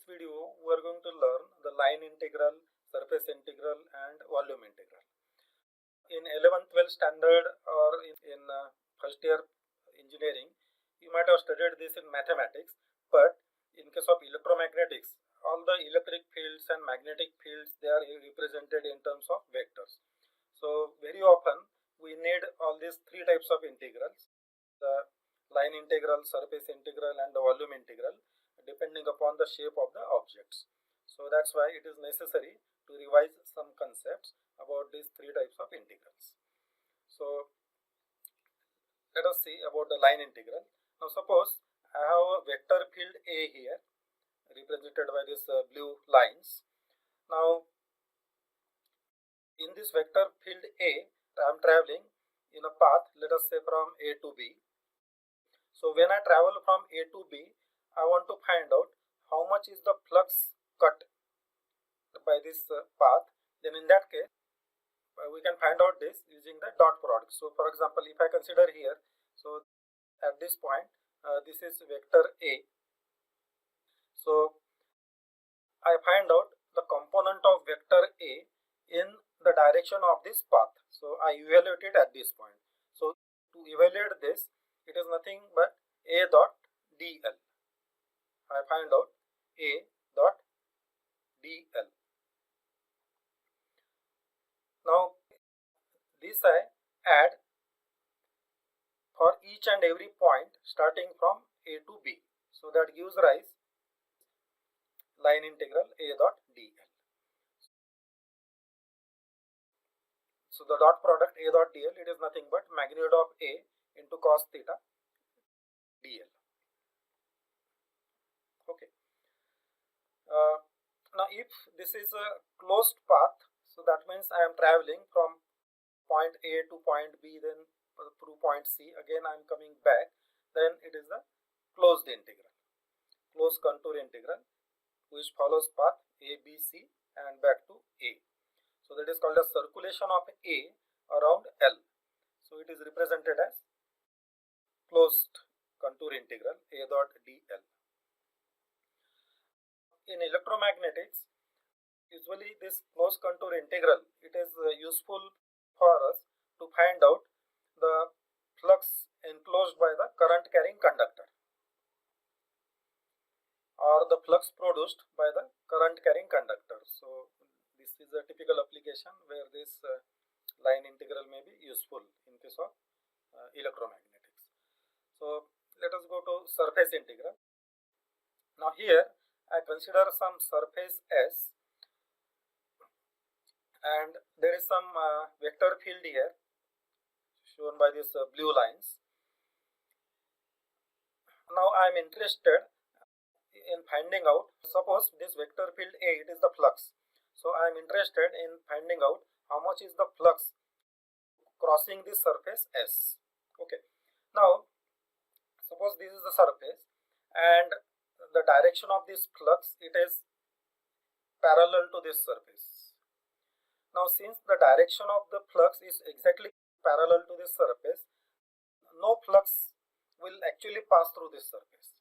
this video, we are going to learn the line integral, surface integral, and volume integral. In 11th, 12th standard or in first year engineering, you might have studied this in mathematics, but in case of electromagnetics, all the electric fields and magnetic fields, they are represented in terms of vectors. So very often we need all these three types of integrals: the line integral, surface integral, and the volume integral, depending upon the shape of the objects. So that's why it is necessary to revise some concepts about these three types of integrals. So let us see about the line integral. Now suppose I have a vector field A here, represented by these blue lines. Now in this vector field A, I am traveling in a path, let us say from A to B. So when I travel from A to B, I want to find out how much is the flux cut by this path. Then in that case, we can find out this using the dot product. So for example, if I consider here, so at this point, this is vector A. So I find out the component of vector A in the direction of this path. So I evaluate it at this point. So to evaluate this, it is nothing but A dot dl. I find out A dot dl. Now this I add for each and every point starting from A to B. So that gives rise line integral A dot dl. So the dot product A dot dl, it is nothing but magnitude of A into cos theta dl. Okay. Now if this is a closed path, so that means I am traveling from point A to point B, then through point C, again I am coming back, then it is the closed integral, closed contour integral, which follows path A, B, C and back to A. So that is called as circulation of A around L. So it is represented as closed contour integral A dot dl. In electromagnetics, usually this closed contour integral, it is useful for us to find out the flux enclosed by the current carrying conductor, or the flux produced by the current carrying conductor. So this is a typical application where this line integral may be useful in case of electromagnetics. So let us go to surface integral. Now here I consider some surface S, and there is some vector field here shown by these blue lines. Now I am interested in finding out, suppose this vector field A, it is the flux. So I am interested in finding out how much is the flux crossing this surface S. Okay. Now suppose this is the surface and the direction of this flux, it is parallel to this surface. Now since the direction of the flux is exactly parallel to this surface, no flux will actually pass through this surface.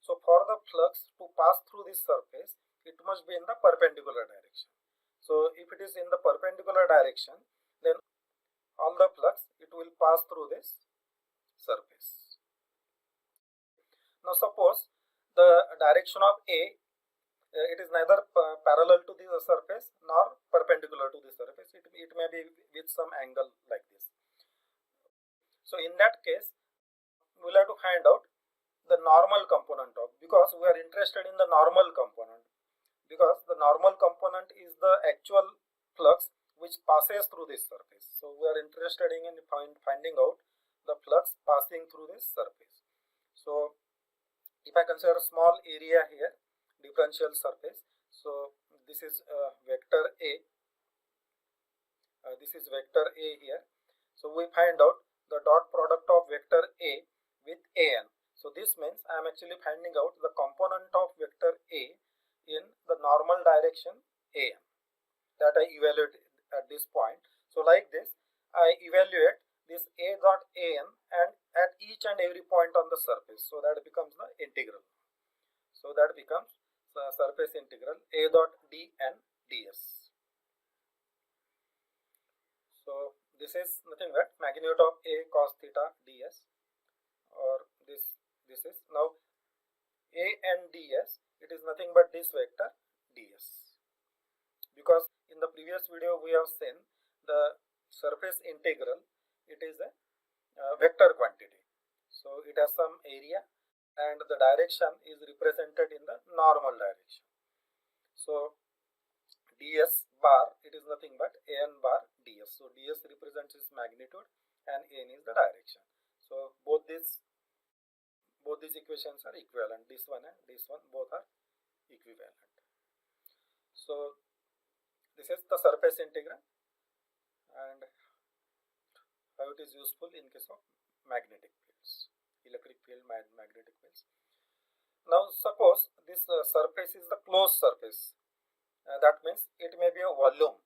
So for the flux to pass through this surface, it must be in the perpendicular direction. So if it is in the perpendicular direction, then all the flux, it will pass through this surface. Now suppose the direction of A, it is neither parallel to the surface nor perpendicular to the surface. It may be with some angle like this. So in that case, we will have to find out the normal component of, because we are interested in the normal component, because the normal component is the actual flux which passes through this surface. So we are interested in finding out the flux passing through this surface. So if I consider a small area here, differential surface, so this is vector A, this is vector A here. So we find out the dot product of vector A with AN. So this means I am actually finding out the component of vector A in the normal direction AN, that I evaluate at this point. So like this, I evaluate this A dot AN and at each and every point on the surface. So that becomes the integral. So that becomes surface integral A dot dn ds. So this is nothing but magnitude of A cos theta ds, or this is now A and ds, it is nothing but this vector ds, because in the previous video we have seen the surface integral, it is a vector quantity, so it has some area and the direction is represented in the normal direction. So ds bar, it is nothing but an bar ds. So ds represents its magnitude and n is the direction. So both these equations are equivalent. This one and this one both are equivalent. So this is the surface integral and how it is useful in case of magnetic fields, electric field, magnetic fields. Now suppose this surface is the closed surface, that means it may be a volume.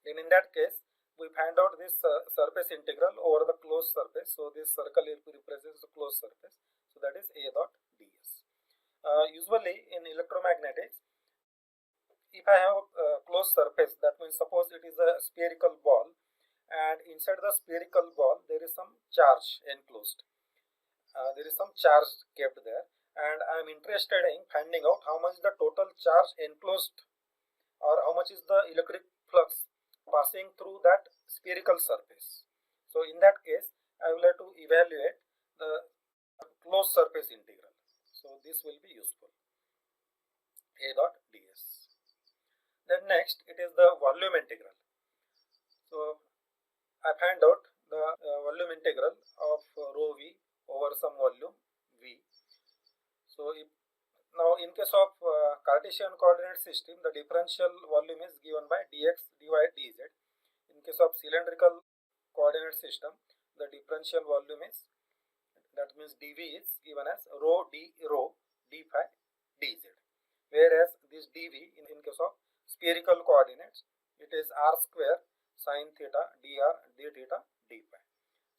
Then in that case we find out this surface integral over the closed surface. So this circle represents the closed surface, so that is A dot ds. Usually in electromagnetics, if I have a closed surface, that means suppose it is a spherical ball and inside the spherical ball there is some charge enclosed, there is some charge kept there, and I am interested in finding out how much the total charge enclosed or how much is the electric flux passing through that spherical surface. So in that case I will have to evaluate the closed surface integral. So this will be useful, A dot ds. Then next it is the volume integral. So I find out the volume integral of rho v over some volume v. So now in case of Cartesian coordinate system, the differential volume is given by dx dy dz. In case of cylindrical coordinate system, the differential volume is, that means dv is given as rho d phi dz, whereas this dv in case of spherical coordinates, it is r square sin theta dr d theta d phi.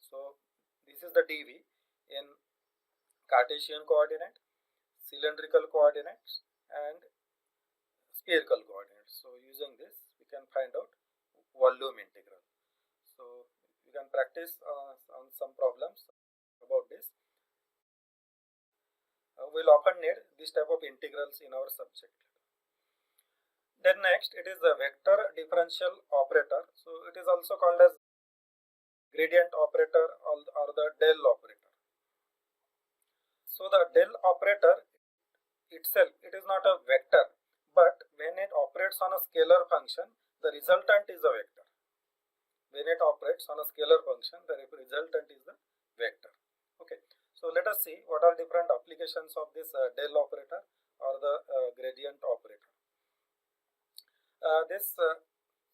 So this is the dv in Cartesian coordinate, cylindrical coordinates and spherical coordinates. So using this we can find out volume integral. So we can practice on some problems about this. We'll often need this type of integrals in our subject. Then next it is the vector differential operator. So it is also called as gradient operator or the del operator. So the del operator itself, it is not a vector, but when it operates on a scalar function, the resultant is a vector. When it operates on a scalar function, the resultant is the vector. Okay, so let us see what are different applications of this del operator or the gradient operator. This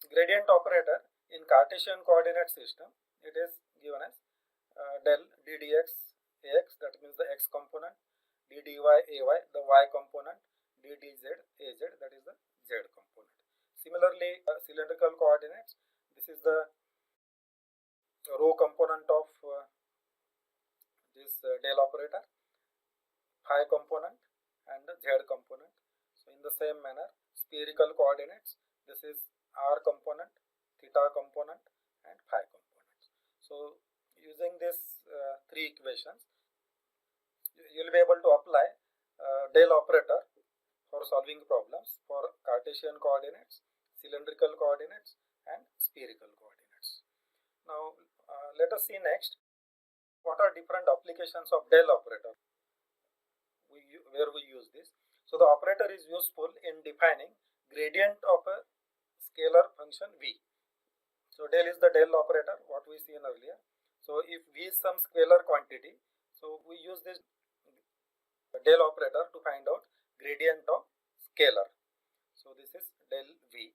gradient operator in Cartesian coordinate system, it is given as del d dx ax, that means the x component, d dy ay, the y component, d dz az, that is the z component. Similarly, cylindrical coordinates, this is the rho component of this del operator, phi component and the z component. So in the same manner, spherical coordinates, this is r component, theta component and phi component. So using these three equations, you will be able to apply del operator for solving problems for Cartesian coordinates, cylindrical coordinates and spherical coordinates. Now let us see next what are different applications of del operator where we use this. So the operator is useful in defining gradient of a scalar function v. So del is the del operator, what we seen earlier. So if v is some scalar quantity, so we use this del operator to find out gradient of scalar. So this is del v,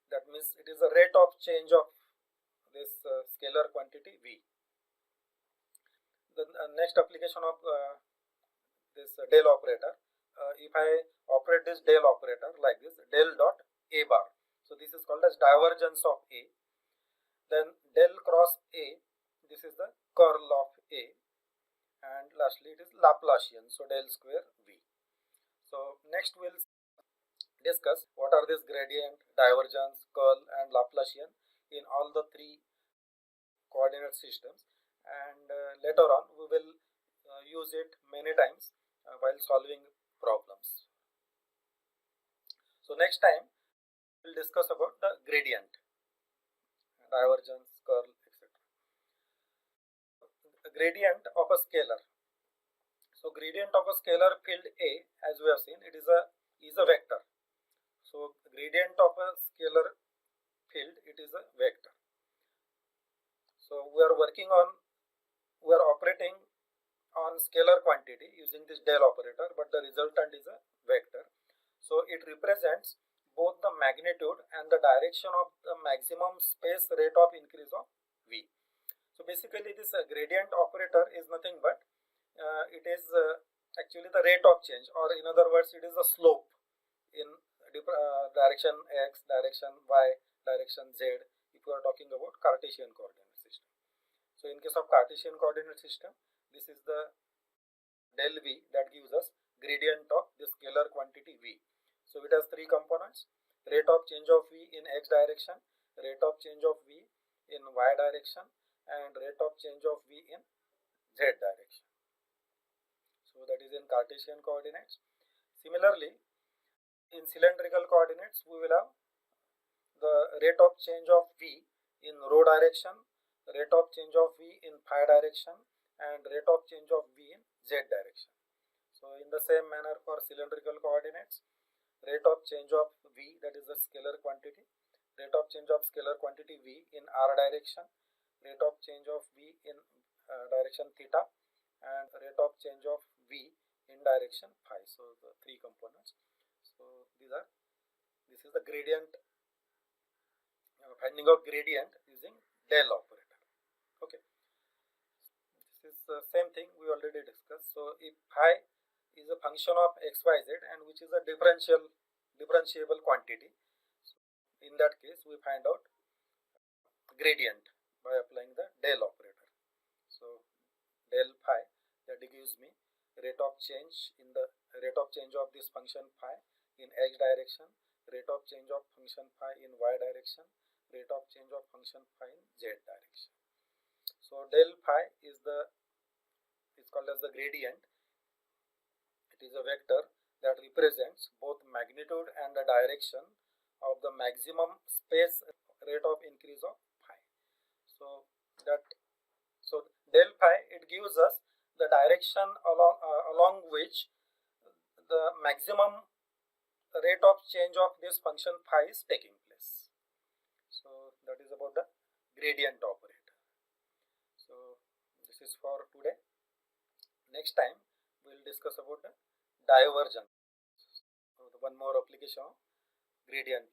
that means it is the rate of change of this scalar quantity v. The next application of this del operator, if I operate this del operator like this, del dot a bar, so this is called as divergence of a. Then del cross a, this is the curl of a, and lastly it is Laplacian, so del square v. So next we'll discuss what are this gradient, divergence, curl and Laplacian in all the three coordinate systems, and later on we will use it many times while solving problems. So next time we'll discuss about the gradient, divergence, curl, etc. Gradient of a scalar. So gradient of a scalar field A, as we have seen, it is a vector. So gradient of a scalar field, it is a vector. So we are operating on scalar quantity using this del operator, but the resultant is a vector. So it represents both the magnitude and the direction of the maximum space rate of increase of V. So basically this gradient operator is nothing but it is actually the rate of change, or in other words it is the slope in direction x, direction y, direction z, if you are talking about Cartesian coordinate system. So in case of Cartesian coordinate system, this is the del V that gives us gradient of the scalar quantity V. So it has three components: rate of change of V in x direction, rate of change of V in y direction, and rate of change of V in z direction. So that is in Cartesian coordinates. Similarly, in cylindrical coordinates, we will have the rate of change of V in rho direction, rate of change of V in phi direction, and rate of change of V in z direction. So in the same manner for cylindrical coordinates, rate of change of V, that is the scalar quantity, rate of change of scalar quantity V in r direction, rate of change of V in direction theta, and rate of change of V in direction phi. So the three components. So this is the gradient, finding out gradient using del operator. Okay, this is the same thing we already discussed. So if phi is a function of x, y, z, and which is a differentiable quantity, so in that case we find out gradient by applying the del operator. So del phi, that gives me rate of change of this function phi in x direction, rate of change of function phi in y direction, rate of change of function phi in z direction. So del phi is called as the gradient. It is a vector that represents both magnitude and the direction of the maximum space rate of increase of phi. So del phi, it gives us the direction along which the maximum rate of change of this function phi is taking place. So that is about the gradient operator. So this is for today. Next time we will discuss about the divergence. So one more application of gradient.